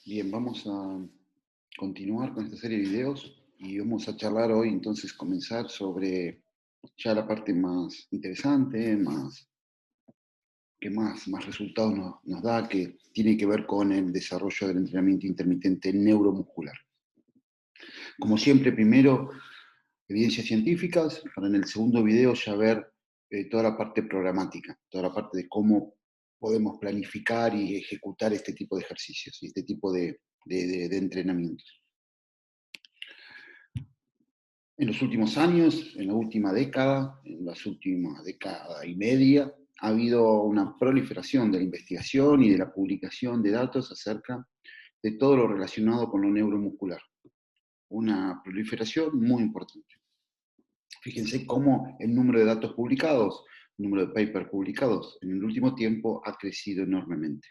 Bien, vamos a continuar con esta serie de videos y vamos a charlar hoy, entonces comenzar sobre ya la parte más interesante, más resultados nos da, que tiene que ver con el desarrollo del entrenamiento intermitente neuromuscular. Como siempre, primero, evidencias científicas, para en el segundo video ya ver toda la parte programática, toda la parte de cómo podemos planificar y ejecutar este tipo de ejercicios y este tipo de entrenamientos. En los últimos años, en la última década, en las últimas década y media, ha habido una proliferación de la investigación y de la publicación de datos acerca de todo lo relacionado con lo neuromuscular. Una proliferación muy importante. Fíjense cómo el número de datos publicados, el número de papers publicados en el último tiempo ha crecido enormemente.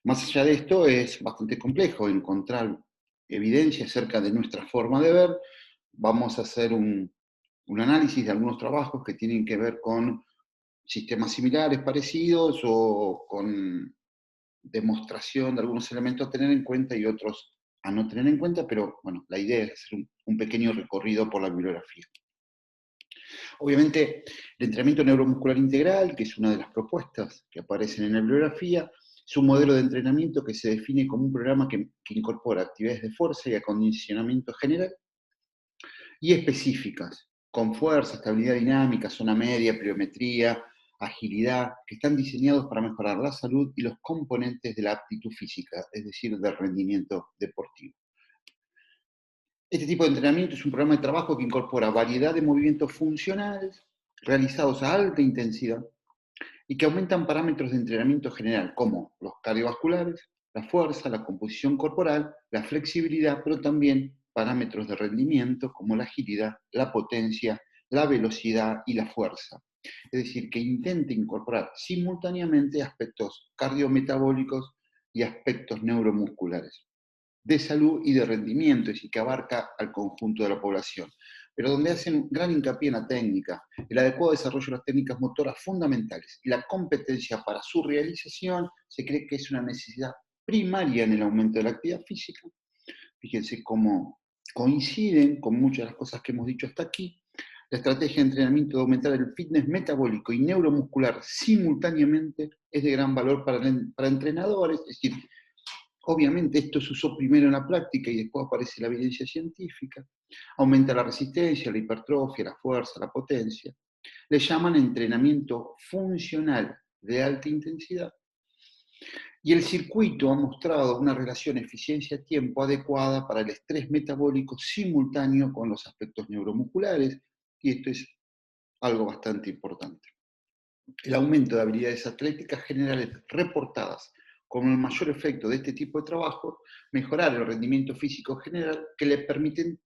Más allá de esto, es bastante complejo encontrar evidencia acerca de nuestra forma de ver. Vamos a hacer un análisis de algunos trabajos que tienen que ver con sistemas similares, parecidos, o con demostración de algunos elementos a tener en cuenta y otros a no tener en cuenta, pero bueno, la idea es hacer un pequeño recorrido por la bibliografía. Obviamente, el entrenamiento neuromuscular integral, que es una de las propuestas que aparecen en la bibliografía, es un modelo de entrenamiento que se define como un programa que incorpora actividades de fuerza y acondicionamiento general y específicas, con fuerza, estabilidad dinámica, zona media, pliometría, agilidad, que están diseñados para mejorar la salud y los componentes de la aptitud física, es decir, del rendimiento deportivo. Este tipo de entrenamiento es un programa de trabajo que incorpora variedad de movimientos funcionales realizados a alta intensidad y que aumentan parámetros de entrenamiento general, como los cardiovasculares, la fuerza, la composición corporal, la flexibilidad, pero también parámetros de rendimiento como la agilidad, la potencia, la velocidad y la fuerza. Es decir, que intente incorporar simultáneamente aspectos cardiometabólicos y aspectos neuromusculares, de salud y de rendimiento, y que abarca al conjunto de la población, pero donde hacen gran hincapié en la técnica, el adecuado desarrollo de las técnicas motoras fundamentales y la competencia para su realización. Se cree que es una necesidad primaria en el aumento de la actividad física. Fíjense cómo coinciden con muchas de las cosas que hemos dicho hasta aquí. La estrategia de entrenamiento de aumentar el fitness metabólico y neuromuscular simultáneamente es de gran valor para entrenadores. Es decir, obviamente esto se usó primero en la práctica y después aparece la evidencia científica. Aumenta la resistencia, la hipertrofia, la fuerza, la potencia. Le llaman entrenamiento funcional de alta intensidad. Y el circuito ha mostrado una relación eficiencia-tiempo adecuada para el estrés metabólico simultáneo con los aspectos neuromusculares, y esto es algo bastante importante. El aumento de habilidades atléticas generales reportadas con el mayor efecto de este tipo de trabajo, mejorar el rendimiento físico general, que le permiten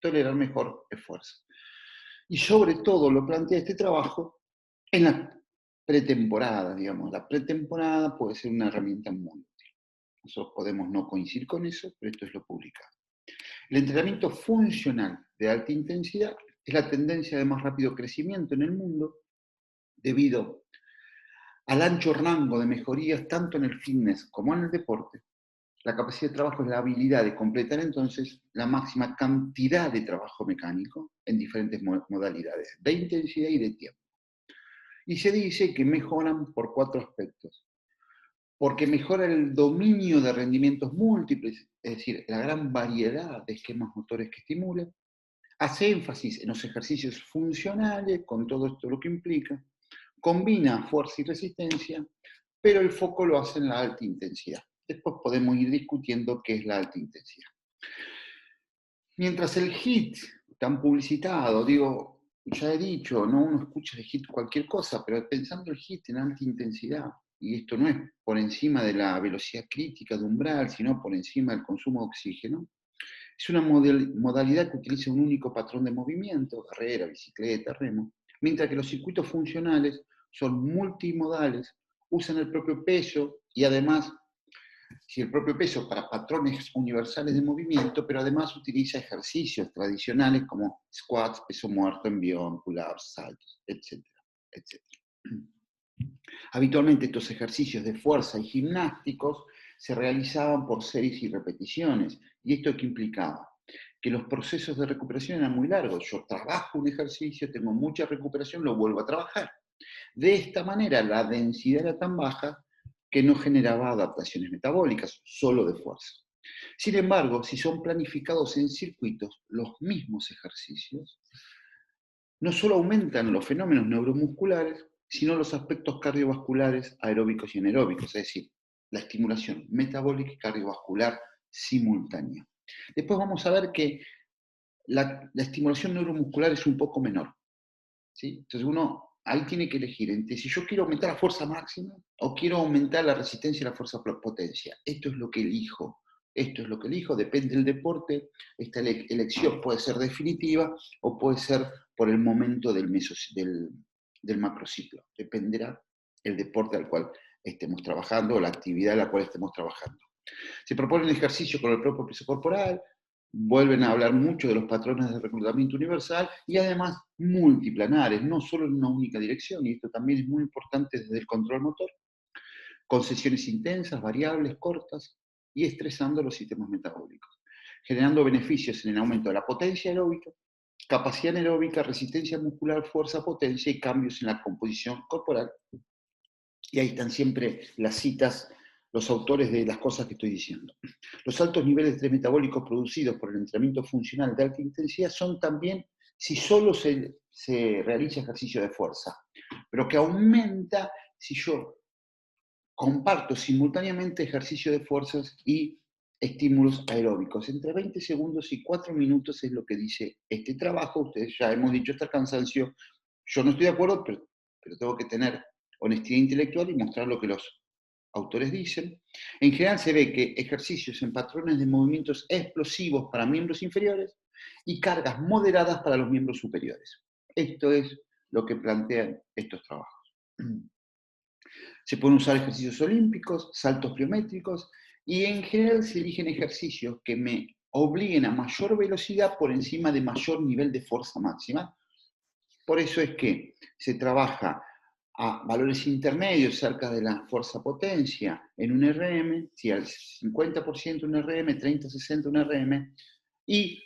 tolerar mejor esfuerzo. Y sobre todo lo plantea este trabajo en la pretemporada, digamos. La pretemporada puede ser una herramienta muy útil. Nosotros podemos no coincidir con eso, pero esto es lo publicado. El entrenamiento funcional de alta intensidad es la tendencia de más rápido crecimiento en el mundo debido al ancho rango de mejorías tanto en el fitness como en el deporte. La capacidad de trabajo es la habilidad de completar entonces la máxima cantidad de trabajo mecánico en diferentes modalidades, de intensidad y de tiempo. Y se dice que mejoran por 4 aspectos. Porque mejora el dominio de rendimientos múltiples, es decir, la gran variedad de esquemas motores que estimula. Hace énfasis en los ejercicios funcionales, con todo esto lo que implica. Combina fuerza y resistencia, pero el foco lo hace en la alta intensidad. Después podemos ir discutiendo qué es la alta intensidad. Mientras el HIIT, tan publicitado, digo, ya he dicho, no uno escucha de HIIT cualquier cosa, pero pensando el HIIT en alta intensidad, y esto no es por encima de la velocidad crítica de umbral, sino por encima del consumo de oxígeno, es una modalidad que utiliza un único patrón de movimiento, carrera, bicicleta, remo, mientras que los circuitos funcionales son multimodales, usan el propio peso y además, si el propio peso para patrones universales de movimiento, pero además utiliza ejercicios tradicionales como squats, peso muerto, envión, pull-ups, saltos, etcétera, etcétera. Habitualmente estos ejercicios de fuerza y gimnásticos se realizaban por series y repeticiones. ¿Y esto qué implicaba? Que los procesos de recuperación eran muy largos. Yo trabajo un ejercicio, tengo mucha recuperación, lo vuelvo a trabajar. De esta manera, la densidad era tan baja que no generaba adaptaciones metabólicas, solo de fuerza. Sin embargo, si son planificados en circuitos, los mismos ejercicios no solo aumentan los fenómenos neuromusculares, sino los aspectos cardiovasculares, aeróbicos y anaeróbicos, es decir, la estimulación metabólica y cardiovascular simultánea. Después vamos a ver que la estimulación neuromuscular es un poco menor, ¿sí? Entonces uno ahí tiene que elegir entre si yo quiero aumentar la fuerza máxima o quiero aumentar la resistencia y la fuerza potencia. Esto es lo que elijo. Esto es lo que elijo, depende del deporte. Esta elección puede ser definitiva o puede ser por el momento del macrociclo. Dependerá el deporte al cual estemos trabajando o la actividad a la cual estemos trabajando. Se propone un ejercicio con el propio peso corporal, vuelven a hablar mucho de los patrones de reclutamiento universal y además multiplanares, no solo en una única dirección, y esto también es muy importante desde el control motor, con sesiones intensas, variables, cortas y estresando los sistemas metabólicos, generando beneficios en el aumento de la potencia aeróbica, capacidad anaeróbica, resistencia muscular, fuerza, potencia y cambios en la composición corporal. Y ahí están siempre las citas, los autores de las cosas que estoy diciendo. Los altos niveles de estrés metabólico producidos por el entrenamiento funcional de alta intensidad son también si solo se realiza ejercicio de fuerza, pero que aumenta si yo comparto simultáneamente ejercicio de fuerzas y estímulos aeróbicos. Entre 20 segundos y 4 minutos es lo que dice este trabajo. Ustedes ya hemos dicho, está el cansancio. Yo no estoy de acuerdo, pero tengo que tener honestidad intelectual y mostrar lo que los autores dicen. En general se ve que ejercicios en patrones de movimientos explosivos para miembros inferiores y cargas moderadas para los miembros superiores. Esto es lo que plantean estos trabajos. Se pueden usar ejercicios olímpicos, saltos pliométricos, y en general se eligen ejercicios que me obliguen a mayor velocidad por encima de mayor nivel de fuerza máxima. Por eso es que se trabaja a valores intermedios cerca de la fuerza potencia en un RM, si al 50% un RM, 30-60 un RM, y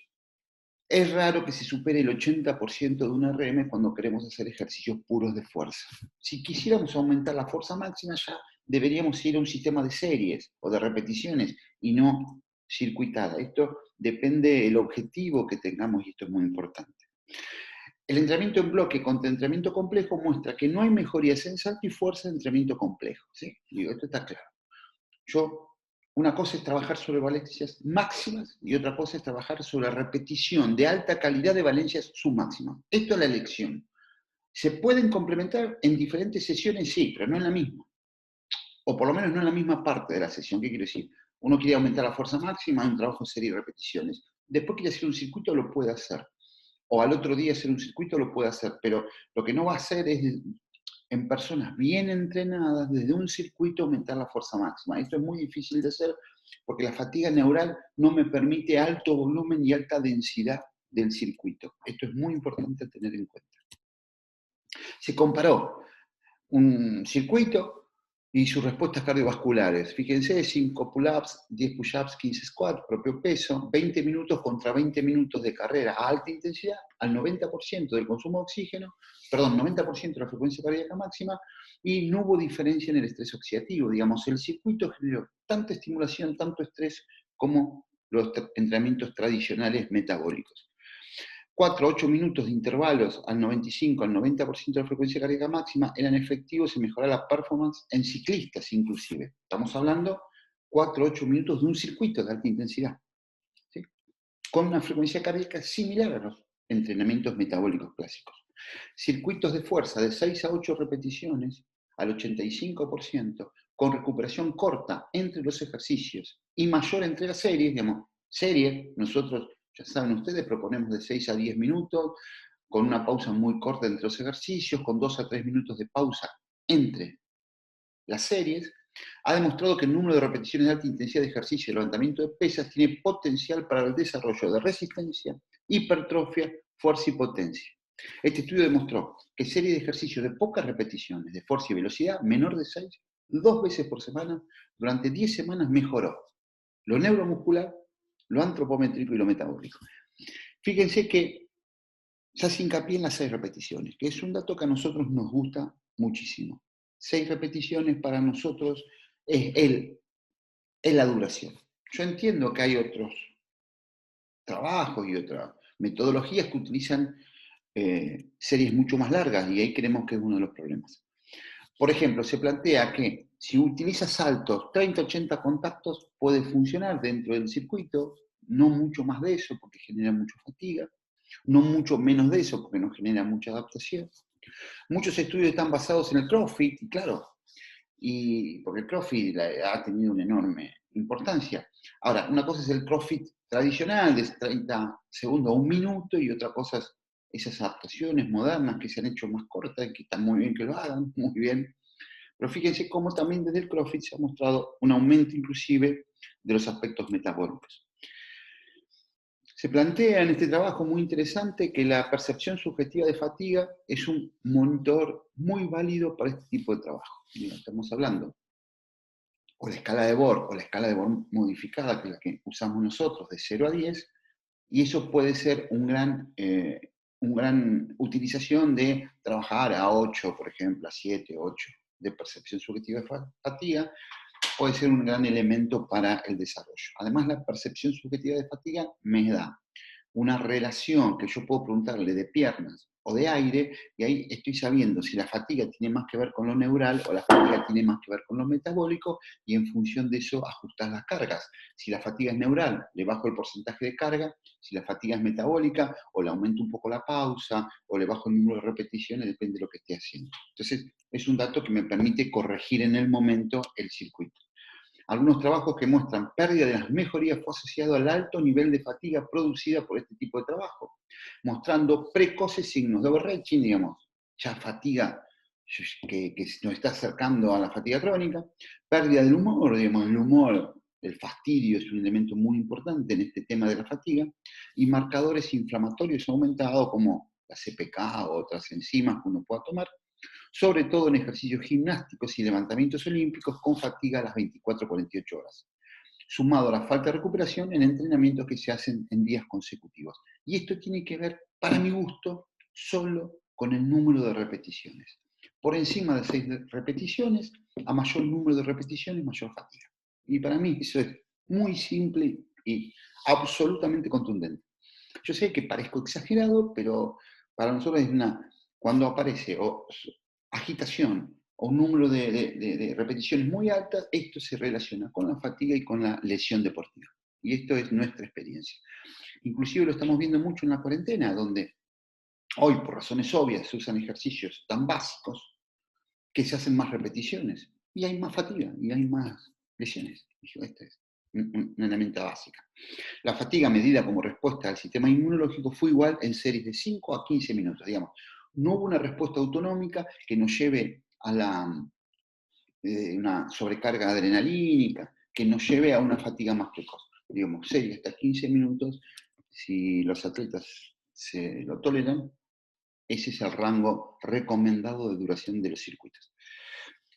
es raro que se supere el 80% de un RM cuando queremos hacer ejercicios puros de fuerza. Si quisiéramos aumentar la fuerza máxima, ya deberíamos ir a un sistema de series o de repeticiones y no circuitada. Esto depende del objetivo que tengamos y esto es muy importante. El entrenamiento en bloque contra entrenamiento complejo muestra que no hay mejorías en salto y fuerza de entrenamiento complejo. ¿Sí? Digo, esto está claro. Una cosa es trabajar sobre valencias máximas y otra cosa es trabajar sobre repetición de alta calidad de valencias submáximas. Esto es la elección. ¿Se pueden complementar en diferentes sesiones? Sí, pero no en la misma. O por lo menos no en la misma parte de la sesión. ¿Qué quiero decir? Uno quiere aumentar la fuerza máxima, hay un trabajo de serie y repeticiones. Después quiere hacer un circuito, lo puede hacer. O al otro día hacer un circuito, lo puede hacer. Pero lo que no va a hacer es en personas bien entrenadas, desde un circuito aumentar la fuerza máxima. Esto es muy difícil de hacer porque la fatiga neural no me permite alto volumen y alta densidad del circuito. Esto es muy importante tener en cuenta. Se comparó un circuito y sus respuestas cardiovasculares. Fíjense, 5 pull-ups, 10 push-ups, 15 squats, propio peso, 20 minutos contra 20 minutos de carrera a alta intensidad, al 90% del consumo de oxígeno, perdón, 90% de la frecuencia cardíaca máxima, y no hubo diferencia en el estrés oxidativo. Digamos, el circuito generó tanta estimulación, tanto estrés, como los entrenamientos tradicionales metabólicos. 4 a 8 minutos de intervalos al 95 al 90% de la frecuencia cardíaca máxima eran efectivos en mejorar la performance en ciclistas inclusive. Estamos hablando 4 a 8 minutos de un circuito de alta intensidad, ¿sí? Con una frecuencia cardíaca similar a los entrenamientos metabólicos clásicos. Circuitos de fuerza de 6 a 8 repeticiones al 85%, con recuperación corta entre los ejercicios y mayor entre las series, digamos, serie, nosotros ya saben ustedes, proponemos de 6 a 10 minutos, con una pausa muy corta entre los ejercicios, con 2 a 3 minutos de pausa entre las series, ha demostrado que el número de repeticiones de alta intensidad de ejercicio y levantamiento de pesas tiene potencial para el desarrollo de resistencia, hipertrofia, fuerza y potencia. Este estudio demostró que series de ejercicios de pocas repeticiones, de fuerza y velocidad, menor de 6, 2 veces por semana, durante 10 semanas mejoró lo neuromuscular, lo antropométrico y lo metabólico. Fíjense que se hace hincapié en las 6 repeticiones, que es un dato que a nosotros nos gusta muchísimo. 6 repeticiones para nosotros es la duración. Yo entiendo que hay otros trabajos y otras metodologías que utilizan series mucho más largas y ahí creemos que es uno de los problemas. Por ejemplo, se plantea que si utiliza saltos 30-80 contactos puede funcionar dentro del circuito, no mucho más de eso porque genera mucha fatiga, no mucho menos de eso porque no genera mucha adaptación. Muchos estudios están basados en el CrossFit, y claro, porque el CrossFit ha tenido una enorme importancia. Ahora, una cosa es el CrossFit tradicional de 30 segundos a un minuto y otra cosa es esas adaptaciones modernas que se han hecho más cortas, que están muy bien que lo hagan, muy bien. Pero fíjense cómo también desde el CrossFit se ha mostrado un aumento inclusive de los aspectos metabólicos. Se plantea en este trabajo muy interesante que la percepción subjetiva de fatiga es un monitor muy válido para este tipo de trabajo. Estamos hablando o la escala de Borg o la escala de Borg modificada, que es la que usamos nosotros, de 0 a 10, y eso puede ser una gran utilización de trabajar a 8, por ejemplo, a 7, 8 de percepción subjetiva de fatiga, puede ser un gran elemento para el desarrollo. Además, la percepción subjetiva de fatiga me da una relación que yo puedo preguntarle de piernas o de aire, y ahí estoy sabiendo si la fatiga tiene más que ver con lo neural o la fatiga tiene más que ver con lo metabólico, y en función de eso ajustar las cargas. Si la fatiga es neural, le bajo el porcentaje de carga; si la fatiga es metabólica, o le aumento un poco la pausa, o le bajo el número de repeticiones, depende de lo que esté haciendo. Entonces, es un dato que me permite corregir en el momento el circuito. Algunos trabajos que muestran pérdida de las mejorías fue asociado al alto nivel de fatiga producida por este tipo de trabajo, mostrando precoces signos de overreaching, digamos, ya fatiga que nos está acercando a la fatiga crónica, pérdida del humor, digamos, el humor, el fastidio es un elemento muy importante en este tema de la fatiga, y marcadores inflamatorios aumentados como la CPK o otras enzimas que uno pueda tomar, sobre todo en ejercicios gimnásticos y levantamientos olímpicos con fatiga a las 24-48 horas, sumado a la falta de recuperación en entrenamientos que se hacen en días consecutivos. Y esto tiene que ver, para mi gusto, solo con el número de repeticiones. Por encima de 6 repeticiones, a mayor número de repeticiones, mayor fatiga. Y para mí eso es muy simple y absolutamente contundente. Yo sé que parezco exagerado, pero para nosotros es cuando aparece agitación o un número de repeticiones muy altas, esto se relaciona con la fatiga y con la lesión deportiva. Y esto es nuestra experiencia. Inclusive lo estamos viendo mucho en la cuarentena, donde hoy, por razones obvias, se usan ejercicios tan básicos que se hacen más repeticiones. Y hay más fatiga y hay más lesiones. Esta es una herramienta básica. La fatiga medida como respuesta al sistema inmunológico fue igual en series de 5 a 15 minutos, digamos. No hubo una respuesta autonómica que nos lleve a una sobrecarga adrenalínica, que nos lleve a una fatiga más precoz. Digamos, 6 hasta 15 minutos, si los atletas se lo toleran, ese es el rango recomendado de duración de los circuitos.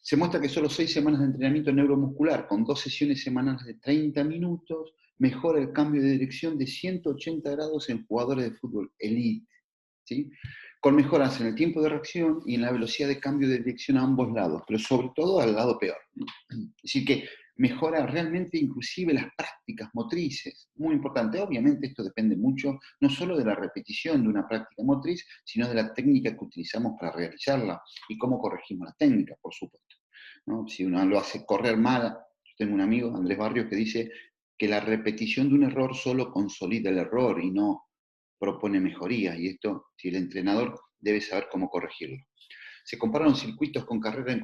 Se muestra que solo 6 semanas de entrenamiento neuromuscular con 2 sesiones semanales de 30 minutos mejora el cambio de dirección de 180 grados en jugadores de fútbol elite, ¿sí? Con mejoras en el tiempo de reacción y en la velocidad de cambio de dirección a ambos lados, pero sobre todo al lado peor. Es decir, que mejora realmente inclusive las prácticas motrices, muy importante. Obviamente esto depende mucho, no solo de la repetición de una práctica motriz, sino de la técnica que utilizamos para realizarla y cómo corregimos la técnica, por supuesto, ¿no? Si uno lo hace correr mal, yo tengo un amigo, Andrés Barrios, que dice que la repetición de un error solo consolida el error y no propone mejorías, y esto, si el entrenador debe saber cómo corregirlo. Se compararon circuitos con carreras en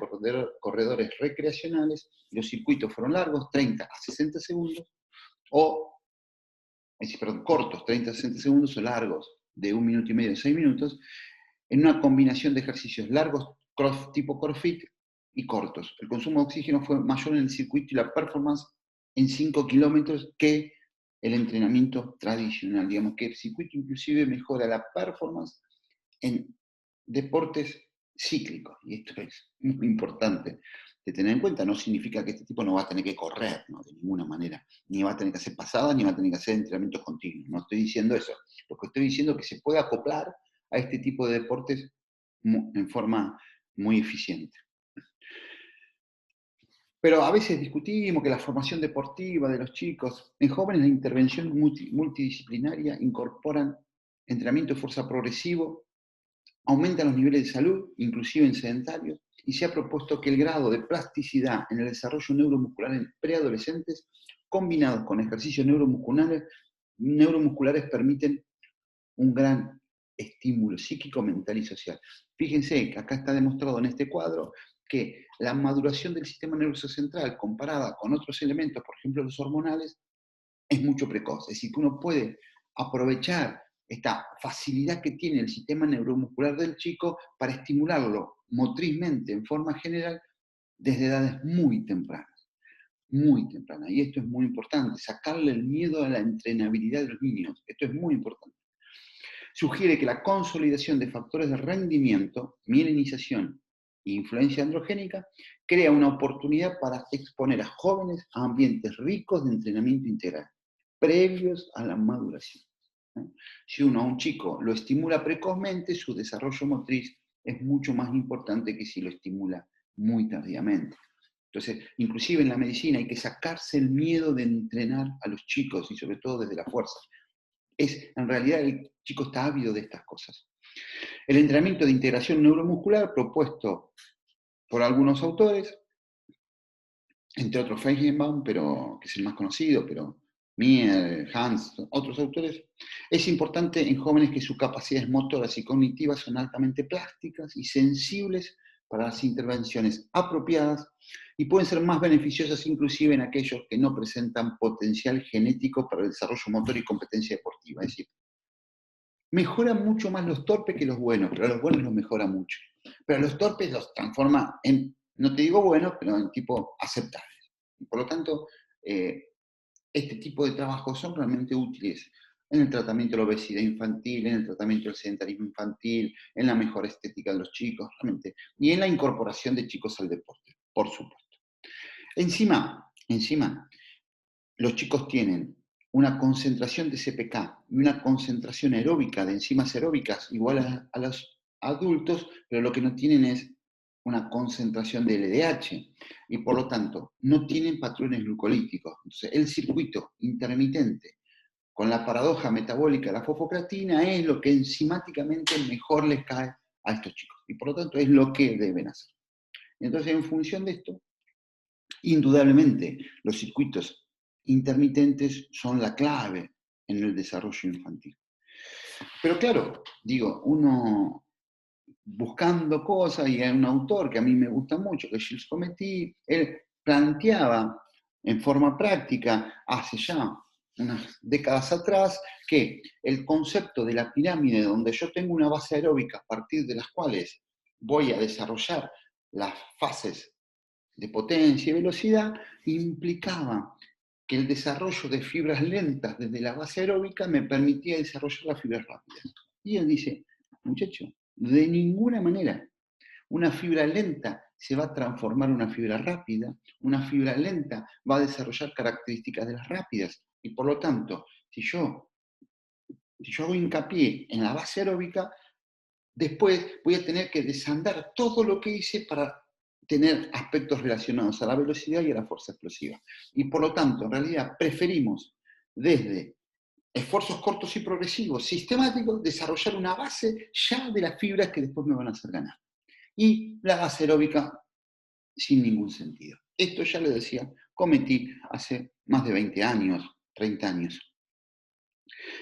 corredores recreacionales, y los circuitos fueron largos, 30 a 60 segundos, cortos, 30 a 60 segundos, o largos, de 1 minuto y medio a 6 minutos, en una combinación de ejercicios largos, tipo CrossFit, y cortos. El consumo de oxígeno fue mayor en el circuito y la performance en 5 kilómetros que el entrenamiento tradicional. Digamos que el circuito inclusive mejora la performance en deportes cíclicos, y esto es muy importante, de tener en cuenta. No significa que este tipo no va a tener que correr, ¿no? De ninguna manera. Ni va a tener que hacer pasadas, ni va a tener que hacer entrenamientos continuos. No estoy diciendo eso. Lo que estoy diciendo es que se puede acoplar a este tipo de deportes en forma muy eficiente. Pero a veces discutimos que la formación deportiva de los chicos, en jóvenes la intervención multidisciplinaria incorporan entrenamiento de fuerza progresivo, aumentan los niveles de salud, inclusive en sedentarios, y se ha propuesto que el grado de plasticidad en el desarrollo neuromuscular en preadolescentes, combinados con ejercicios neuromusculares permiten un gran estímulo psíquico, mental y social. Fíjense que acá está demostrado en este cuadro que la maduración del sistema nervioso central comparada con otros elementos, por ejemplo los hormonales, es mucho precoz. Es decir, que uno puede aprovechar esta facilidad que tiene el sistema neuromuscular del chico para estimularlo motrizmente en forma general desde edades muy tempranas. Muy tempranas. Y esto es muy importante, sacarle el miedo a la entrenabilidad de los niños. Esto es muy importante. Sugiere que la consolidación de factores de rendimiento, mielinización e influencia androgénica crea una oportunidad para exponer a jóvenes a ambientes ricos de entrenamiento integral, previos a la maduración. Si uno a un chico lo estimula precozmente, su desarrollo motriz es mucho más importante que si lo estimula muy tardíamente. Entonces, inclusive en la medicina hay que sacarse el miedo de entrenar a los chicos y sobre todo desde la fuerza. En realidad el chico está ávido de estas cosas. El entrenamiento de integración neuromuscular propuesto por algunos autores, entre otros Feigenbaum, pero, que es el más conocido, pero Mier, Hans, otros autores, es importante en jóvenes que sus capacidades motoras y cognitivas son altamente plásticas y sensibles para las intervenciones apropiadas y pueden ser más beneficiosas inclusive en aquellos que no presentan potencial genético para el desarrollo motor y competencia deportiva. Es decir, mejoran mucho más los torpes que los buenos, pero a los buenos los mejora mucho. Pero a los torpes los transforma en, no te digo buenos, pero en tipo aceptables. Y por lo tanto, este tipo de trabajos son realmente útiles en el tratamiento de la obesidad infantil, en el tratamiento del sedentarismo infantil, en la mejor estética de los chicos, realmente, y en la incorporación de chicos al deporte, por supuesto. Encima, los chicos tienen una concentración de CPK y una concentración aeróbica de enzimas aeróbicas igual a los adultos, pero lo que no tienen es una concentración de LDH y por lo tanto no tienen patrones glucolíticos. Entonces, el circuito intermitente con la paradoja metabólica de la fosfocreatina es lo que enzimáticamente mejor les cae a estos chicos y por lo tanto es lo que deben hacer. Entonces, en función de esto, indudablemente los circuitos intermitentes son la clave en el desarrollo infantil. Pero claro, digo, uno buscando cosas, y hay un autor que a mí me gusta mucho, que es Gilles Cometti, él planteaba en forma práctica, hace ya unas décadas atrás, que el concepto de la pirámide, donde yo tengo una base aeróbica a partir de las cuales voy a desarrollar las fases de potencia y velocidad, implicaba que el desarrollo de fibras lentas desde la base aeróbica me permitía desarrollar las fibras rápidas. Y él dice, muchacho, de ninguna manera. Una fibra lenta se va a transformar en una fibra rápida, una fibra lenta va a desarrollar características de las rápidas, y por lo tanto, si yo hago hincapié en la base aeróbica, después voy a tener que desandar todo lo que hice para tener aspectos relacionados a la velocidad y a la fuerza explosiva. Y por lo tanto, en realidad, preferimos desde esfuerzos cortos y progresivos, sistemáticos, desarrollar una base ya de las fibras que después me van a hacer ganar. Y la base aeróbica sin ningún sentido. Esto ya lo decía Cometti hace más de 20 años, 30 años.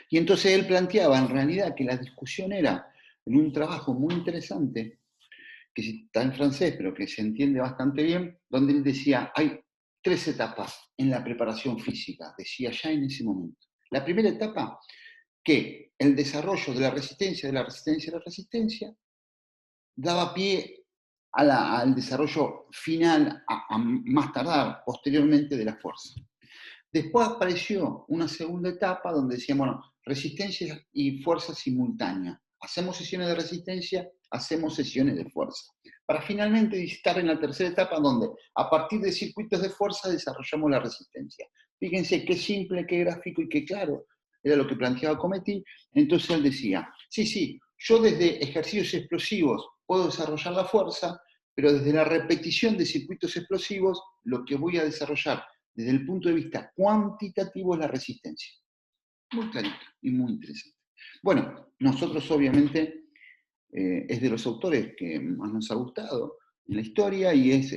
Y entonces él planteaba en realidad que la discusión era en un trabajo muy interesante, que está en francés, pero que se entiende bastante bien, donde él decía, hay 3 etapas en la preparación física, decía ya en ese momento. La primera etapa, que el desarrollo de la resistencia, daba pie al desarrollo final, a más tardar, posteriormente, de la fuerza. Después apareció una segunda etapa donde decían, bueno, resistencia y fuerza simultánea. hacemos sesiones de resistencia, hacemos sesiones de fuerza. Para finalmente estar en la tercera etapa, donde a partir de circuitos de fuerza desarrollamos la resistencia. Fíjense qué simple, qué gráfico y qué claro era lo que planteaba Cometti. Entonces él decía, sí, yo desde ejercicios explosivos puedo desarrollar la fuerza, pero desde la repetición de circuitos explosivos, lo que voy a desarrollar desde el punto de vista cuantitativo es la resistencia. Muy clarito y muy interesante. Bueno, nosotros obviamente es de los autores que más nos ha gustado en la historia y es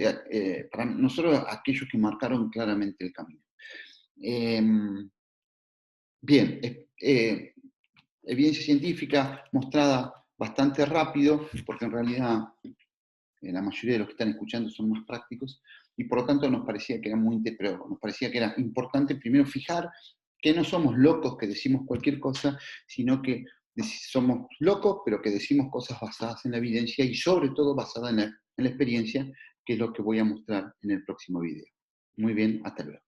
para nosotros aquellos que marcaron claramente el camino. Bien, evidencia científica mostrada bastante rápido, porque en realidad la mayoría de los que están escuchando son más prácticos, y por lo tanto nos parecía que era pero nos parecía que era importante primero fijar que no somos locos que decimos cualquier cosa, sino que somos locos, pero que decimos cosas basadas en la evidencia y sobre todo basadas en la experiencia, que es lo que voy a mostrar en el próximo video. Muy bien, hasta luego.